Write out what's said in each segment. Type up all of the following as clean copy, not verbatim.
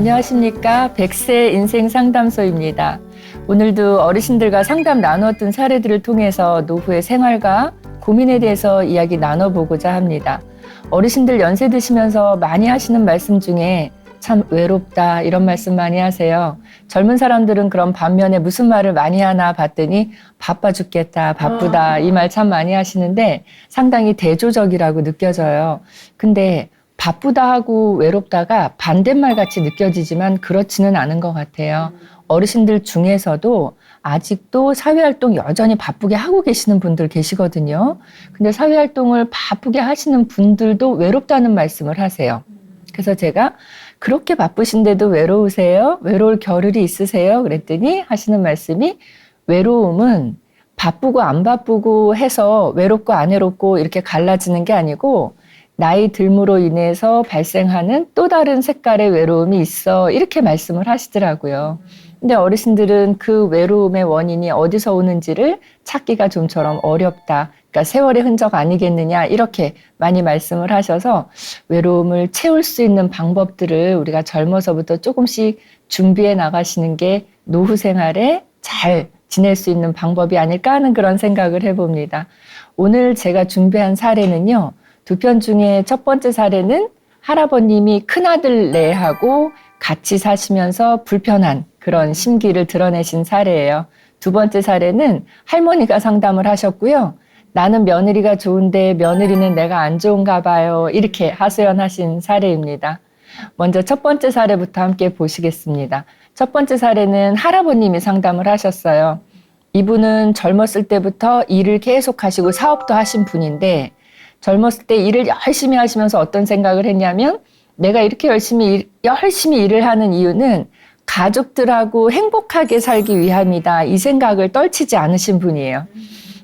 안녕하십니까. 100세 인생 상담소입니다. 오늘도 어르신들과 상담 나누었던 사례들을 통해서 노후의 생활과 고민에 대해서 이야기 나눠보고자 합니다. 어르신들 연세 드시면서 많이 하시는 말씀 중에 참 외롭다 이런 말씀 많이 하세요. 젊은 사람들은 그런 반면에 무슨 말을 많이 하나 봤더니 바빠 죽겠다, 바쁘다 이 말 참 많이 하시는데 상당히 대조적이라고 느껴져요. 근데 바쁘다 하고 외롭다가 반대말 같이 느껴지지만 그렇지는 않은 것 같아요. 어르신들 중에서도 아직도 사회활동 여전히 바쁘게 하고 계시는 분들 계시거든요. 근데 사회활동을 바쁘게 하시는 분들도 외롭다는 말씀을 하세요. 그래서 제가 그렇게 바쁘신데도 외로우세요? 외로울 겨를이 있으세요? 그랬더니 하시는 말씀이 외로움은 바쁘고 안 바쁘고 해서 외롭고 안 외롭고 이렇게 갈라지는 게 아니고 나이 들므로 인해서 발생하는 또 다른 색깔의 외로움이 있어 이렇게 말씀을 하시더라고요. 근데 어르신들은 그 외로움의 원인이 어디서 오는지를 찾기가 좀처럼 어렵다. 그러니까 세월의 흔적 아니겠느냐 이렇게 많이 말씀을 하셔서 외로움을 채울 수 있는 방법들을 우리가 젊어서부터 조금씩 준비해 나가시는 게 노후 생활에 잘 지낼 수 있는 방법이 아닐까 하는 그런 생각을 해봅니다. 오늘 제가 준비한 사례는요. 두 편 중에 첫 번째 사례는 할아버님이 큰아들네하고 같이 사시면서 불편한 그런 심기를 드러내신 사례예요. 두 번째 사례는 할머니가 상담을 하셨고요. 나는 며느리가 좋은데 며느리는 내가 안 좋은가 봐요. 이렇게 하소연하신 사례입니다. 먼저 첫 번째 사례부터 함께 보시겠습니다. 첫 번째 사례는 할아버님이 상담을 하셨어요. 이분은 젊었을 때부터 일을 계속 하시고 사업도 하신 분인데 젊었을 때 일을 열심히 하시면서 어떤 생각을 했냐면 내가 이렇게 열심히 일을 하는 이유는 가족들하고 행복하게 살기 위함이다. 이 생각을 떨치지 않으신 분이에요.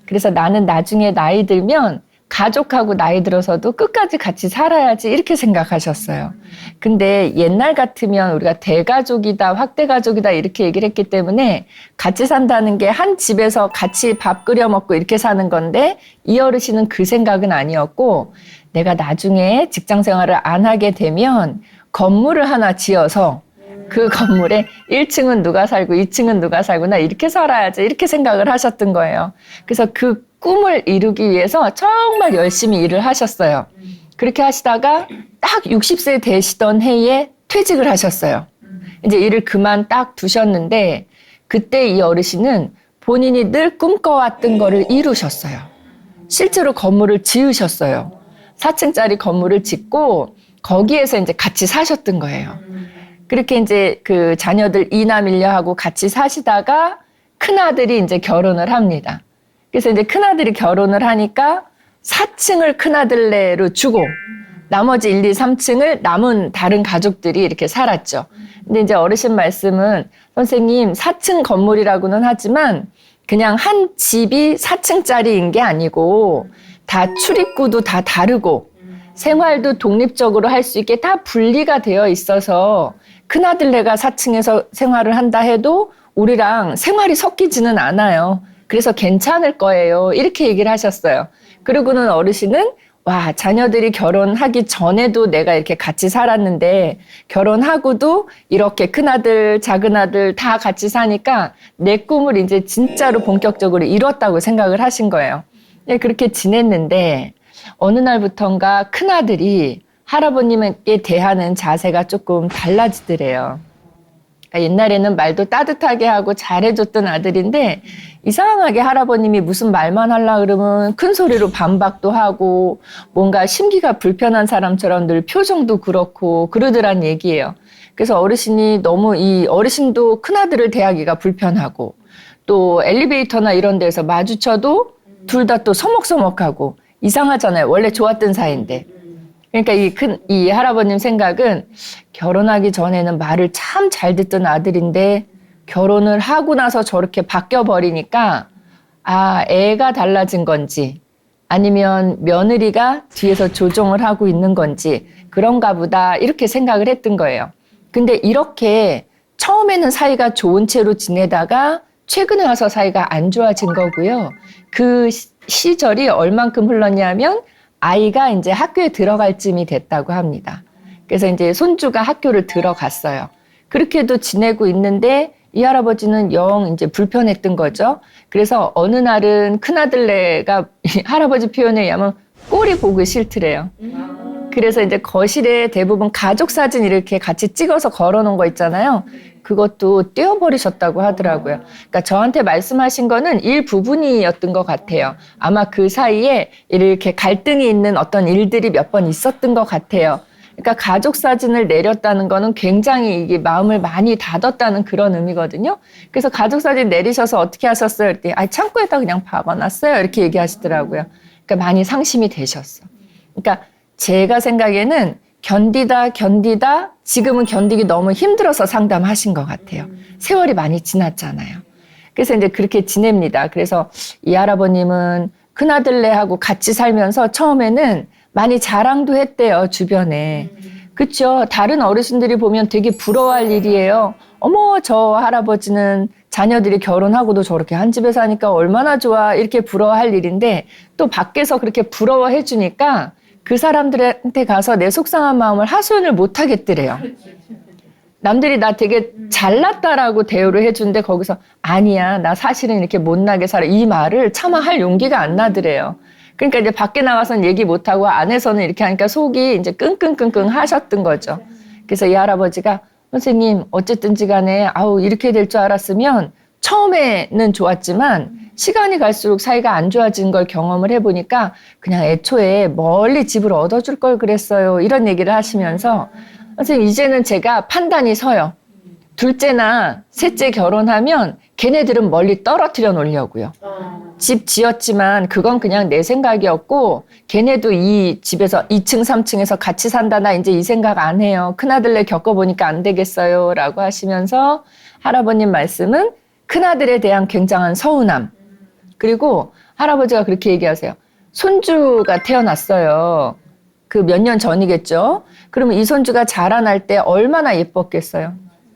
그래서 나는 나중에 나이 들면 가족하고 나이 들어서도 끝까지 같이 살아야지 이렇게 생각하셨어요. 근데 옛날 같으면 우리가 대가족이다, 확대가족이다 이렇게 얘기를 했기 때문에 같이 산다는 게 한 집에서 같이 밥 끓여 먹고 이렇게 사는 건데 이 어르신은 그 생각은 아니었고 내가 나중에 직장 생활을 안 하게 되면 건물을 하나 지어서 그 건물에 1층은 누가 살고 2층은 누가 살고 나 이렇게 살아야지 이렇게 생각을 하셨던 거예요. 그래서 그 꿈을 이루기 위해서 정말 열심히 일을 하셨어요. 그렇게 하시다가 딱 60세 되시던 해에 퇴직을 하셨어요. 이제 일을 그만 딱 두셨는데 그때 이 어르신은 본인이 늘 꿈꿔왔던 거를 이루셨어요. 실제로 건물을 지으셨어요. 4층짜리 건물을 짓고 거기에서 이제 같이 사셨던 거예요. 그렇게 이제 그 자녀들 이남일녀하고 같이 사시다가 큰아들이 이제 결혼을 합니다. 그래서 이제 큰아들이 결혼을 하니까 4층을 큰아들네로 주고 나머지 1, 2, 3층을 남은 다른 가족들이 이렇게 살았죠. 근데 이제 어르신 말씀은 선생님 4층 건물이라고는 하지만 그냥 한 집이 4층짜리인 게 아니고 다 출입구도 다 다르고 생활도 독립적으로 할 수 있게 다 분리가 되어 있어서 큰아들네가 4층에서 생활을 한다 해도 우리랑 생활이 섞이지는 않아요. 그래서 괜찮을 거예요. 이렇게 얘기를 하셨어요. 그리고는 어르신은 와, 자녀들이 결혼하기 전에도 내가 이렇게 같이 살았는데 결혼하고도 이렇게 큰아들, 작은아들 다 같이 사니까 내 꿈을 이제 진짜로 본격적으로 이뤘다고 생각을 하신 거예요. 네, 그렇게 지냈는데 어느 날부턴가 큰아들이 할아버님께 대하는 자세가 조금 달라지더래요. 옛날에는 말도 따뜻하게 하고 잘해줬던 아들인데 이상하게 할아버님이 무슨 말만 하려고 그러면 큰 소리로 반박도 하고 뭔가 심기가 불편한 사람처럼 늘 표정도 그렇고 그러더란 얘기예요. 그래서 어르신이 너무 이 어르신도 큰아들을 대하기가 불편하고 또 엘리베이터나 이런 데서 마주쳐도 둘 다 또 서먹서먹하고 이상하잖아요. 원래 좋았던 사이인데. 그러니까 이 할아버님 생각은 결혼하기 전에는 말을 참 잘 듣던 아들인데 결혼을 하고 나서 저렇게 바뀌어버리니까 아, 애가 달라진 건지 아니면 며느리가 뒤에서 조종을 하고 있는 건지 그런가 보다 이렇게 생각을 했던 거예요. 근데 이렇게 처음에는 사이가 좋은 채로 지내다가 최근에 와서 사이가 안 좋아진 거고요. 그 시절이 얼만큼 흘렀냐면 아이가 이제 학교에 들어갈 쯤이 됐다고 합니다. 그래서 이제 손주가 학교를 들어갔어요. 그렇게도 지내고 있는데 이 할아버지는 영 이제 불편했던 거죠. 그래서 어느 날은 큰아들네가 할아버지 표현에 의하면 꼴이 보기 싫더래요. 그래서 이제 거실에 대부분 가족 사진 이렇게 같이 찍어서 걸어놓은 거 있잖아요. 그것도 떼어버리셨다고 하더라고요. 그러니까 저한테 말씀하신 거는 일부분이었던 것 같아요. 아마 그 사이에 이렇게 갈등이 있는 어떤 일들이 몇 번 있었던 것 같아요. 그러니까 가족 사진을 내렸다는 거는 굉장히 이게 마음을 많이 닫았다는 그런 의미거든요. 그래서 가족 사진 내리셔서 어떻게 하셨어요? 이랬더니 창고에다 그냥 박아놨어요. 이렇게 얘기하시더라고요. 그러니까 많이 상심이 되셨어. 그러니까 제가 생각에는 견디다 지금은 견디기 너무 힘들어서 상담하신 것 같아요. 세월이 많이 지났잖아요. 그래서 이제 그렇게 지냅니다. 그래서 이 할아버님은 큰아들네하고 같이 살면서 처음에는 많이 자랑도 했대요, 주변에. 그쵸? 다른 어르신들이 보면 되게 부러워할 일이에요. 어머, 저 할아버지는 자녀들이 결혼하고도 저렇게 한 집에 사니까 얼마나 좋아. 이렇게 부러워할 일인데 또 밖에서 그렇게 부러워해 주니까 그 사람들한테 가서 내 속상한 마음을 하소연을 못 하겠더래요. 남들이 나 되게 잘났다라고 대우를 해주는데 거기서 아니야, 나 사실은 이렇게 못나게 살아. 이 말을 차마 할 용기가 안 나더래요. 그러니까 이제 밖에 나가서는 얘기 못하고 안에서는 이렇게 하니까 속이 이제 끙끙끙끙 하셨던 거죠. 그래서 이 할아버지가 선생님 어쨌든지 간에 이렇게 될 줄 알았으면 처음에는 좋았지만 시간이 갈수록 사이가 안 좋아진 걸 경험을 해보니까 그냥 애초에 멀리 집을 얻어줄 걸 그랬어요. 이런 얘기를 하시면서 선생님 이제는 제가 판단이 서요. 둘째나 셋째 결혼하면 걔네들은 멀리 떨어뜨려 놓으려고요. 집 지었지만 그건 그냥 내 생각이었고 걔네도 이 집에서 2층 3층에서 같이 산다. 나 이제 이 생각 안 해요. 큰아들네 겪어보니까 안 되겠어요. 라고 하시면서 할아버님 말씀은 큰아들에 대한 굉장한 서운함. 그리고 할아버지가 그렇게 얘기하세요. 손주가 태어났어요. 그 몇 년 전이겠죠. 그러면 이 손주가 자라날 때 얼마나 예뻤겠어요.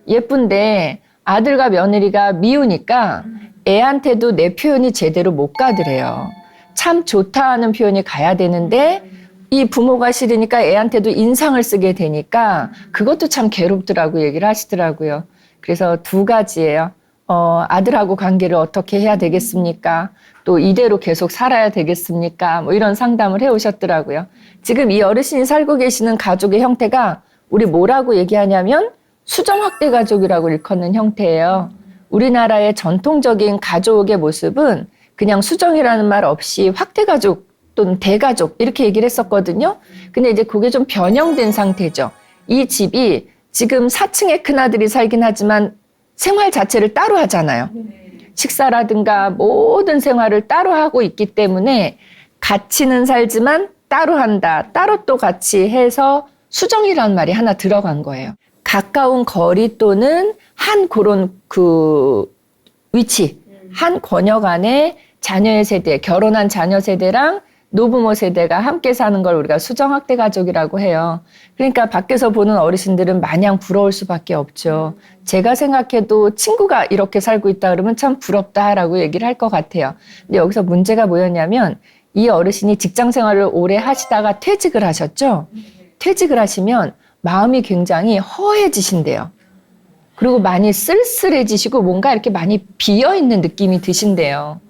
예쁜데 아들과 며느리가 미우니까 애한테도 내 표현이 제대로 못 가더래요. 참 좋다 하는 표현이 가야 되는데 이 부모가 싫으니까 애한테도 인상을 쓰게 되니까 그것도 참 괴롭더라고 얘기를 하시더라고요. 그래서 두 가지예요. 아들하고 관계를 어떻게 해야 되겠습니까? 또 이대로 계속 살아야 되겠습니까? 뭐 이런 상담을 해오셨더라고요. 지금 이 어르신이 살고 계시는 가족의 형태가 우리 뭐라고 얘기하냐면 수정확대 가족이라고 일컫는 형태예요. 우리나라의 전통적인 가족의 모습은 그냥 수정이라는 말 없이 확대 가족 또는 대가족 이렇게 얘기를 했었거든요. 근데 이제 그게 좀 변형된 상태죠. 이 집이 지금 4층에 큰아들이 살긴 하지만 생활 자체를 따로 하잖아요. 식사라든가 모든 생활을 따로 하고 있기 때문에 같이는 살지만 따로 한다. 따로 또 같이 해서 수정이라는 말이 하나 들어간 거예요. 가까운 거리 또는 한 그런 그 위치, 한 권역 안에 자녀의 세대, 결혼한 자녀 세대랑 노부모 세대가 함께 사는 걸 우리가 수정확대 가족이라고 해요. 그러니까 밖에서 보는 어르신들은 마냥 부러울 수밖에 없죠. 제가 생각해도 친구가 이렇게 살고 있다 그러면 참 부럽다라고 얘기를 할 것 같아요. 근데 여기서 문제가 뭐였냐면 이 어르신이 직장 생활을 오래 하시다가 퇴직을 하셨죠. 퇴직을 하시면 마음이 굉장히 허해지신대요. 그리고 많이 쓸쓸해지시고 뭔가 이렇게 많이 비어있는 느낌이 드신대요.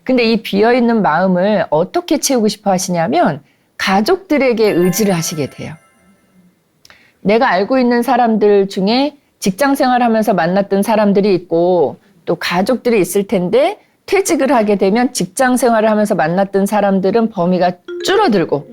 근데 이 비어있는 마음을 어떻게 채우고 싶어 하시냐면 가족들에게 의지를 하시게 돼요. 내가 알고 있는 사람들 중에 직장 생활하면서 만났던 사람들이 있고 또 가족들이 있을 텐데 퇴직을 하게 되면 직장 생활을 하면서 만났던 사람들은 범위가 줄어들고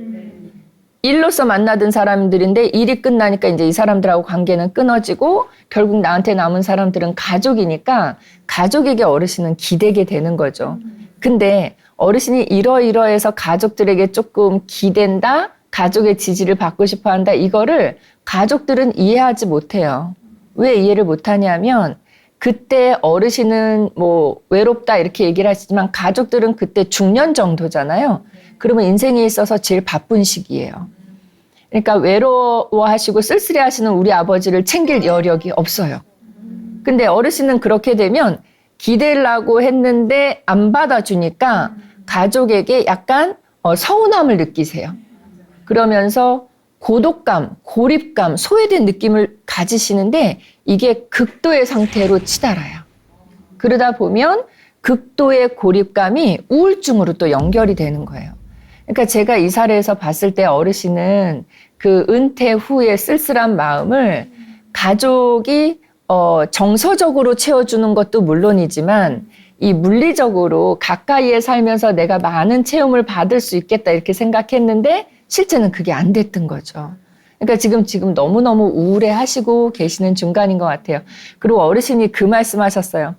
일로서 만나던 사람들인데 일이 끝나니까 이제 이 사람들하고 관계는 끊어지고 결국 나한테 남은 사람들은 가족이니까 가족에게 어르신은 기대게 되는 거죠. 근데 어르신이 이러이러해서 가족들에게 조금 기댄다, 가족의 지지를 받고 싶어 한다, 이거를 가족들은 이해하지 못해요. 왜 이해를 못하냐면 그때 어르신은 뭐 외롭다 이렇게 얘기를 하시지만 가족들은 그때 중년 정도잖아요. 그러면 인생에 있어서 제일 바쁜 시기예요. 그러니까 외로워하시고 쓸쓸해하시는 우리 아버지를 챙길 여력이 없어요. 근데 어르신은 그렇게 되면 기대려고 했는데 안 받아주니까 가족에게 약간 서운함을 느끼세요. 그러면서 고독감, 고립감, 소외된 느낌을 가지시는데 이게 극도의 상태로 치달아요. 그러다 보면 극도의 고립감이 우울증으로 또 연결이 되는 거예요. 그러니까 제가 이 사례에서 봤을 때 어르신은 그 은퇴 후의 쓸쓸한 마음을 가족이 정서적으로 채워주는 것도 물론이지만 이 물리적으로 가까이에 살면서 내가 많은 체험을 받을 수 있겠다 이렇게 생각했는데 실제는 그게 안 됐던 거죠. 그러니까 지금 너무너무 우울해 하시고 계시는 중간인 것 같아요. 그리고 어르신이 그 말씀하셨어요.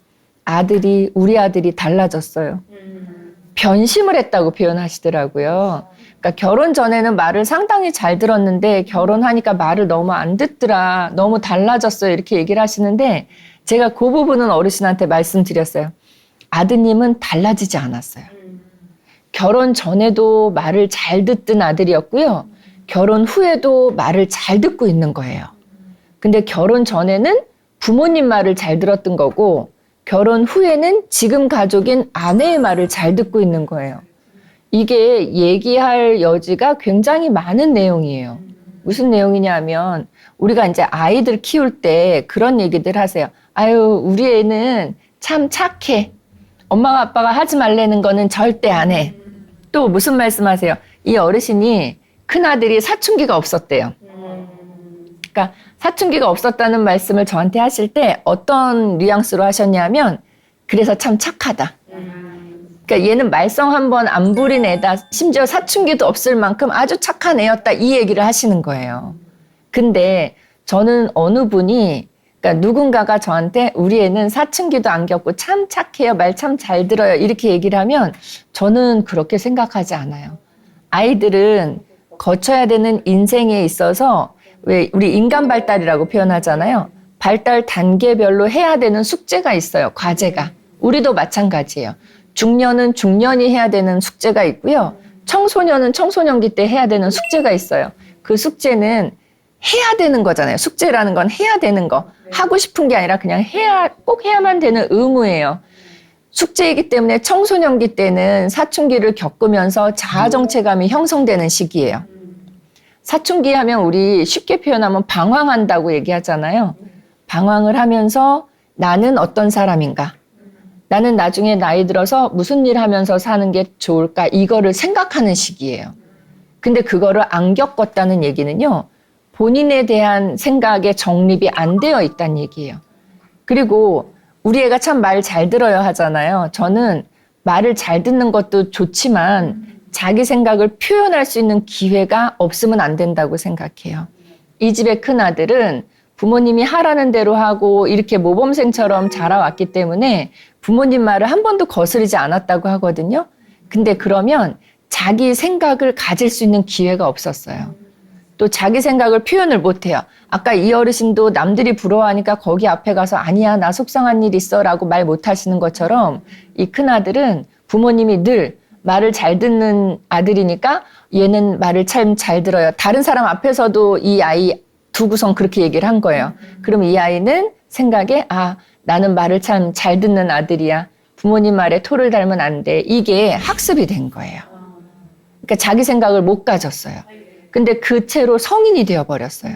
우리 아들이 달라졌어요. 변심을 했다고 표현하시더라고요. 그러니까 결혼 전에는 말을 상당히 잘 들었는데 결혼하니까 말을 너무 안 듣더라. 너무 달라졌어요. 이렇게 얘기를 하시는데 제가 그 부분은 어르신한테 말씀드렸어요. 아드님은 달라지지 않았어요. 결혼 전에도 말을 잘 듣던 아들이었고요. 결혼 후에도 말을 잘 듣고 있는 거예요. 근데 결혼 전에는 부모님 말을 잘 들었던 거고 결혼 후에는 지금 가족인 아내의 말을 잘 듣고 있는 거예요. 이게 얘기할 여지가 굉장히 많은 내용이에요. 무슨 내용이냐 하면 우리가 이제 아이들 키울 때 그런 얘기들 하세요. 아유, 우리 애는 참 착해. 엄마와 아빠가 하지 말라는 거는 절대 안 해. 또 무슨 말씀하세요? 이 어르신이 큰아들이 사춘기가 없었대요. 그러니까 사춘기가 없었다는 말씀을 저한테 하실 때 어떤 뉘앙스로 하셨냐면 그래서 참 착하다. 그러니까 얘는 말썽 한번 안 부린 애다. 심지어 사춘기도 없을 만큼 아주 착한 애였다. 이 얘기를 하시는 거예요. 근데 저는 어느 분이 그러니까 누군가가 저한테 우리 애는 사춘기도 안 겪고 참 착해요. 말 참 잘 들어요. 이렇게 얘기를 하면 저는 그렇게 생각하지 않아요. 아이들은 거쳐야 되는 인생에 있어서 왜 우리 인간 발달이라고 표현하잖아요. 발달 단계별로 해야 되는 숙제가 있어요. 과제가. 우리도 마찬가지예요. 중년은 중년이 해야 되는 숙제가 있고요. 청소년은 청소년기 때 해야 되는 숙제가 있어요. 그 숙제는 해야 되는 거잖아요. 숙제라는 건 해야 되는 거. 하고 싶은 게 아니라 그냥 꼭 해야만 되는 의무예요. 숙제이기 때문에 청소년기 때는 사춘기를 겪으면서 자아정체감이 형성되는 시기예요. 사춘기 하면 우리 쉽게 표현하면 방황한다고 얘기하잖아요. 방황을 하면서 나는 어떤 사람인가? 나는 나중에 나이 들어서 무슨 일 하면서 사는 게 좋을까? 이거를 생각하는 시기예요. 근데 그거를 안 겪었다는 얘기는요. 본인에 대한 생각에 정립이 안 되어 있다는 얘기예요. 그리고 우리 애가 참 말 잘 들어요 하잖아요. 저는 말을 잘 듣는 것도 좋지만 자기 생각을 표현할 수 있는 기회가 없으면 안 된다고 생각해요. 이 집의 큰아들은 부모님이 하라는 대로 하고 이렇게 모범생처럼 자라왔기 때문에 부모님 말을 한 번도 거스르지 않았다고 하거든요. 근데 그러면 자기 생각을 가질 수 있는 기회가 없었어요. 또 자기 생각을 표현을 못해요. 아까 이 어르신도 남들이 부러워하니까 거기 앞에 가서 아니야 나 속상한 일 있어 라고 말 못하시는 것처럼 이 큰아들은 부모님이 늘 말을 잘 듣는 아들이니까 얘는 말을 참 잘 들어요. 다른 사람 앞에서도 이 아이 두고선 그렇게 얘기를 한 거예요. 그럼 이 아이는 생각에 나는 말을 참 잘 듣는 아들이야. 부모님 말에 토를 달면 안 돼. 이게 학습이 된 거예요. 그러니까 자기 생각을 못 가졌어요. 근데 그 채로 성인이 되어버렸어요.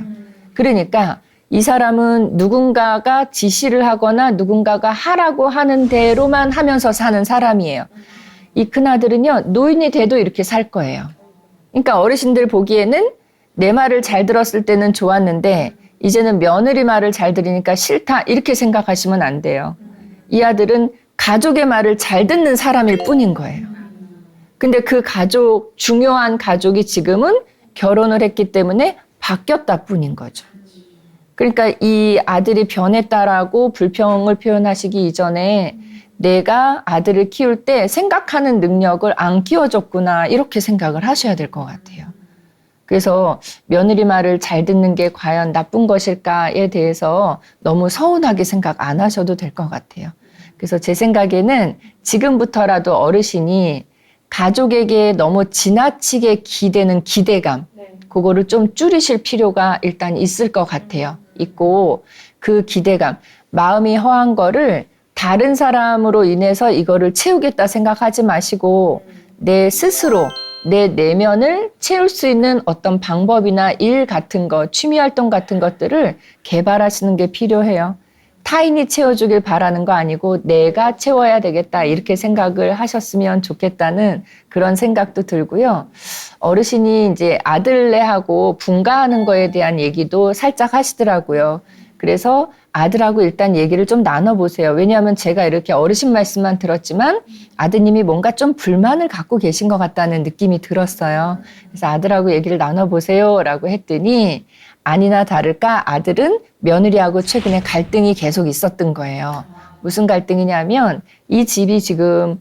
그러니까 이 사람은 누군가가 지시를 하거나 누군가가 하라고 하는 대로만 하면서 사는 사람이에요. 이 큰아들은요, 노인이 돼도 이렇게 살 거예요. 그러니까 어르신들 보기에는 내 말을 잘 들었을 때는 좋았는데 이제는 며느리 말을 잘 들으니까 싫다 이렇게 생각하시면 안 돼요. 이 아들은 가족의 말을 잘 듣는 사람일 뿐인 거예요. 근데 그 가족, 중요한 가족이 지금은 결혼을 했기 때문에 바뀌었다 뿐인 거죠. 그러니까 이 아들이 변했다라고 불평을 표현하시기 이전에 내가 아들을 키울 때 생각하는 능력을 안 키워줬구나 이렇게 생각을 하셔야 될 것 같아요. 그래서 며느리 말을 잘 듣는 게 과연 나쁜 것일까에 대해서 너무 서운하게 생각 안 하셔도 될 것 같아요. 그래서 제 생각에는 지금부터라도 어르신이 가족에게 너무 지나치게 기대는 기대감, 그거를 좀 줄이실 필요가 일단 있을 것 같아요. 있고 그 기대감, 마음이 허한 거를 다른 사람으로 인해서 이거를 채우겠다 생각하지 마시고 내 스스로 내 내면을 채울 수 있는 어떤 방법이나 일 같은 것, 취미 활동 같은 것들을 개발하시는 게 필요해요. 타인이 채워주길 바라는 거 아니고 내가 채워야 되겠다 이렇게 생각을 하셨으면 좋겠다는 그런 생각도 들고요. 어르신이 이제 아들네하고 분가하는 거에 대한 얘기도 살짝 하시더라고요. 그래서 아들하고 일단 얘기를 좀 나눠보세요. 왜냐하면 제가 이렇게 어르신 말씀만 들었지만 아드님이 뭔가 좀 불만을 갖고 계신 것 같다는 느낌이 들었어요. 그래서 아들하고 얘기를 나눠보세요 라고 했더니 아니나 다를까 아들은 며느리하고 최근에 갈등이 계속 있었던 거예요. 무슨 갈등이냐면 이 집이 지금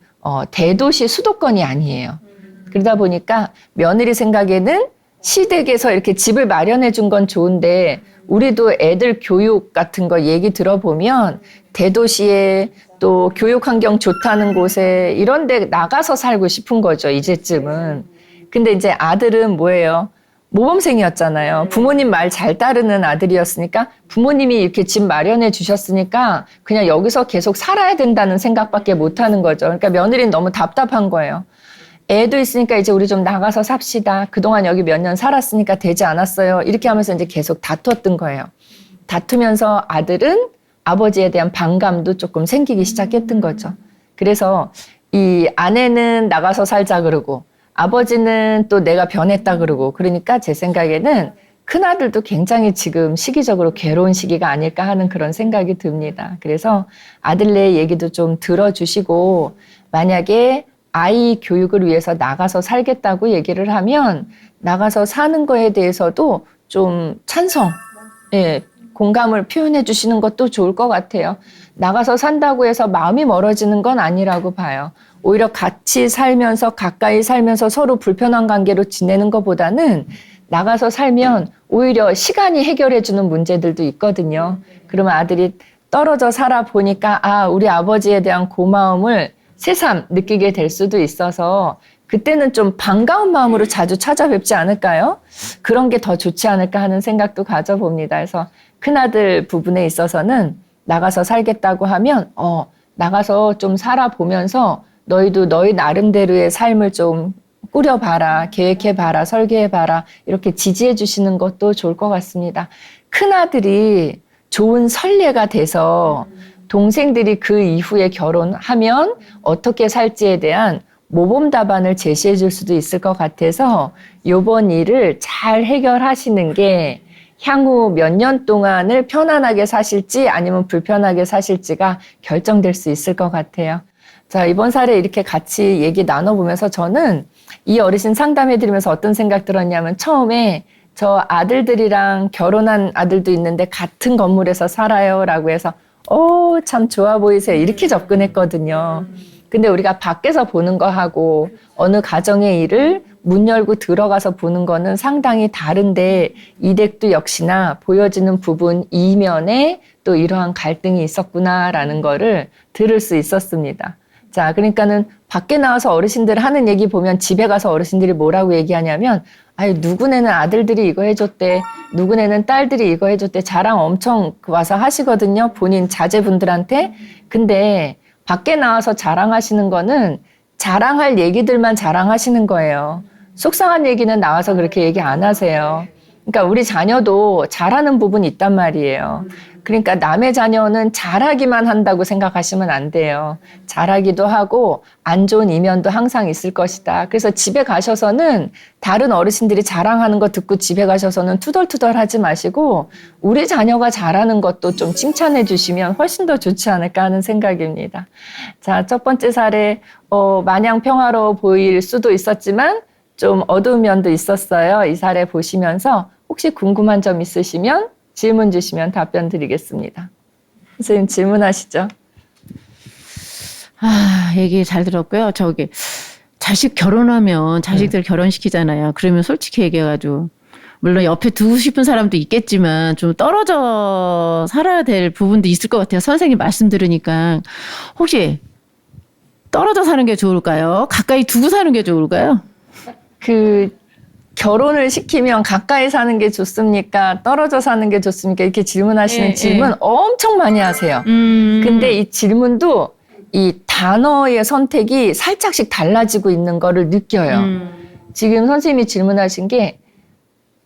대도시 수도권이 아니에요. 그러다 보니까 며느리 생각에는 시댁에서 이렇게 집을 마련해 준 건 좋은데 우리도 애들 교육 같은 거 얘기 들어보면 대도시에 또 교육 환경 좋다는 곳에 이런 데 나가서 살고 싶은 거죠, 이제쯤은. 근데 이제 아들은 뭐예요? 모범생이었잖아요. 부모님 말 잘 따르는 아들이었으니까 부모님이 이렇게 집 마련해 주셨으니까 그냥 여기서 계속 살아야 된다는 생각밖에 못 하는 거죠. 그러니까 며느리는 너무 답답한 거예요. 애도 있으니까 이제 우리 좀 나가서 삽시다. 그동안 여기 몇 년 살았으니까 되지 않았어요. 이렇게 하면서 이제 계속 다퉜던 거예요. 다투면서 아들은 아버지에 대한 반감도 조금 생기기 시작했던 거죠. 그래서 이 아내는 나가서 살자 그러고 아버지는 또 내가 변했다 그러고 그러니까 제 생각에는 큰아들도 굉장히 지금 시기적으로 괴로운 시기가 아닐까 하는 그런 생각이 듭니다. 그래서 아들네 얘기도 좀 들어주시고 만약에 아이 교육을 위해서 나가서 살겠다고 얘기를 하면 나가서 사는 거에 대해서도 좀 찬성, 예, 공감을 표현해 주시는 것도 좋을 것 같아요. 나가서 산다고 해서 마음이 멀어지는 건 아니라고 봐요. 오히려 같이 살면서 가까이 살면서 서로 불편한 관계로 지내는 것보다는 나가서 살면 오히려 시간이 해결해 주는 문제들도 있거든요. 그러면 아들이 떨어져 살아 보니까 아, 우리 아버지에 대한 고마움을 새삼 느끼게 될 수도 있어서 그때는 좀 반가운 마음으로 자주 찾아뵙지 않을까요? 그런 게 더 좋지 않을까 하는 생각도 가져봅니다. 그래서 큰아들 부분에 있어서는 나가서 살겠다고 하면 나가서 좀 살아보면서 너희도 너희 나름대로의 삶을 좀 꾸려봐라, 계획해봐라, 설계해봐라 이렇게 지지해 주시는 것도 좋을 것 같습니다. 큰아들이 좋은 선례가 돼서 동생들이 그 이후에 결혼하면 어떻게 살지에 대한 모범 답안을 제시해 줄 수도 있을 것 같아서 이번 일을 잘 해결하시는 게 향후 몇 년 동안을 편안하게 사실지 아니면 불편하게 사실지가 결정될 수 있을 것 같아요. 자, 이번 사례 이렇게 같이 얘기 나눠보면서 저는 이 어르신 상담해드리면서 어떤 생각 들었냐면 처음에 저 아들들이랑 결혼한 아들도 있는데 같은 건물에서 살아요 라고 해서 참 좋아 보이세요. 이렇게 접근했거든요. 근데 우리가 밖에서 보는 거하고 어느 가정의 일을 문 열고 들어가서 보는 거는 상당히 다른데 이 댁도 역시나 보여지는 부분 이면에 또 이러한 갈등이 있었구나라는 거를 들을 수 있었습니다. 자, 그러니까는 밖에 나와서 어르신들 하는 얘기 보면 집에 가서 어르신들이 뭐라고 얘기하냐면 아유, 누구네는 아들들이 이거 해줬대. 누구네는 딸들이 이거 해줬대. 자랑 엄청 와서 하시거든요. 본인 자제분들한테. 근데 밖에 나와서 자랑하시는 거는 자랑할 얘기들만 자랑하시는 거예요. 속상한 얘기는 나와서 그렇게 얘기 안 하세요. 그러니까 우리 자녀도 잘하는 부분이 있단 말이에요. 그러니까 남의 자녀는 잘하기만 한다고 생각하시면 안 돼요. 잘하기도 하고 안 좋은 이면도 항상 있을 것이다. 그래서 집에 가셔서는 다른 어르신들이 자랑하는 거 듣고 집에 가셔서는 투덜투덜 하지 마시고 우리 자녀가 잘하는 것도 좀 칭찬해 주시면 훨씬 더 좋지 않을까 하는 생각입니다. 자, 첫 번째 사례 마냥 평화로워 보일 수도 있었지만 좀 어두운 면도 있었어요. 이 사례 보시면서 혹시 궁금한 점 있으시면 질문 주시면 답변 드리겠습니다. 선생님 질문하시죠. 얘기 잘 들었고요. 자식 결혼하면 자식들 결혼시키잖아요. 그러면 솔직히 얘기해가지고 물론 옆에 두고 싶은 사람도 있겠지만 좀 떨어져 살아야 될 부분도 있을 것 같아요. 선생님 말씀 들으니까 혹시 떨어져 사는 게 좋을까요? 가까이 두고 사는 게 좋을까요? 결혼을 시키면 가까이 사는 게 좋습니까? 떨어져 사는 게 좋습니까? 이렇게 질문하시는 질문 엄청 많이 하세요. 근데 이 질문도 이 단어의 선택이 살짝씩 달라지고 있는 거를 느껴요. 지금 선생님이 질문하신 게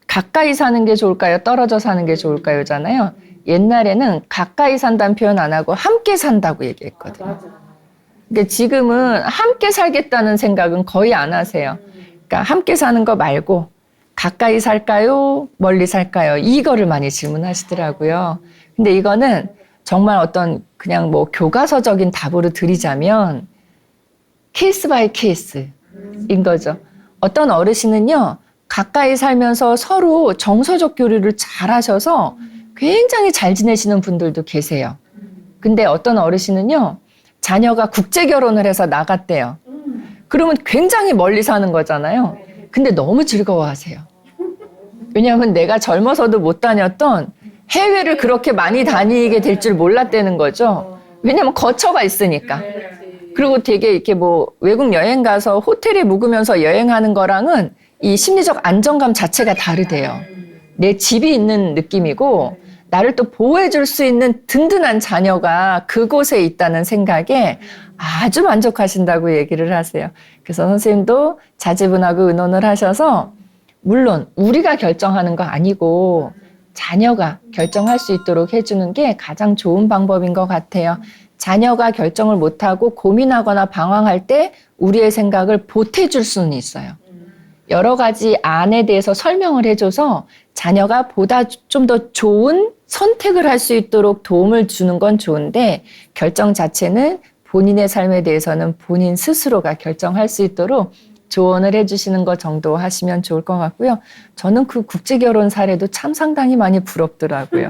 가까이 사는 게 좋을까요? 떨어져 사는 게 좋을까요?잖아요. 옛날에는 가까이 산다는 표현 안 하고 함께 산다고 얘기했거든요. 근데 지금은 함께 살겠다는 생각은 거의 안 하세요. 그러니까 함께 사는 거 말고 가까이 살까요? 멀리 살까요? 이거를 많이 질문하시더라고요. 근데 이거는 정말 어떤 그냥 뭐 교과서적인 답으로 드리자면 케이스 바이 케이스인 거죠. 어떤 어르신은요, 가까이 살면서 서로 정서적 교류를 잘 하셔서 굉장히 잘 지내시는 분들도 계세요. 근데 어떤 어르신은요, 자녀가 국제 결혼을 해서 나갔대요. 그러면 굉장히 멀리 사는 거잖아요. 근데 너무 즐거워하세요. 왜냐하면 내가 젊어서도 못 다녔던 해외를 그렇게 많이 다니게 될 줄 몰랐다는 거죠. 왜냐하면 거처가 있으니까. 그리고 되게 이렇게 뭐 외국 여행 가서 호텔에 묵으면서 여행하는 거랑은 이 심리적 안정감 자체가 다르대요. 내 집이 있는 느낌이고 나를 또 보호해줄 수 있는 든든한 자녀가 그곳에 있다는 생각에 아주 만족하신다고 얘기를 하세요. 그래서 선생님도 자제분하고 의논을 하셔서 물론 우리가 결정하는 거 아니고 자녀가 결정할 수 있도록 해주는 게 가장 좋은 방법인 것 같아요. 자녀가 결정을 못하고 고민하거나 방황할 때 우리의 생각을 보태줄 수는 있어요. 여러 가지 안에 대해서 설명을 해줘서 자녀가 보다 좀 더 좋은 선택을 할 수 있도록 도움을 주는 건 좋은데 결정 자체는 본인의 삶에 대해서는 본인 스스로가 결정할 수 있도록 조언을 해주시는 것 정도 하시면 좋을 것 같고요. 저는 그 국제결혼 사례도 참 상당히 많이 부럽더라고요.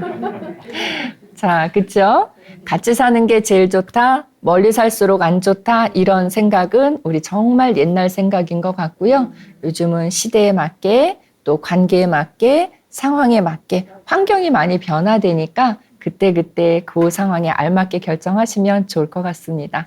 자, 그쵸? 같이 사는 게 제일 좋다, 멀리 살수록 안 좋다, 이런 생각은 우리 정말 옛날 생각인 것 같고요. 요즘은 시대에 맞게 또 관계에 맞게 상황에 맞게 환경이 많이 변화되니까 그때그때 그 상황에 알맞게 결정하시면 좋을 것 같습니다.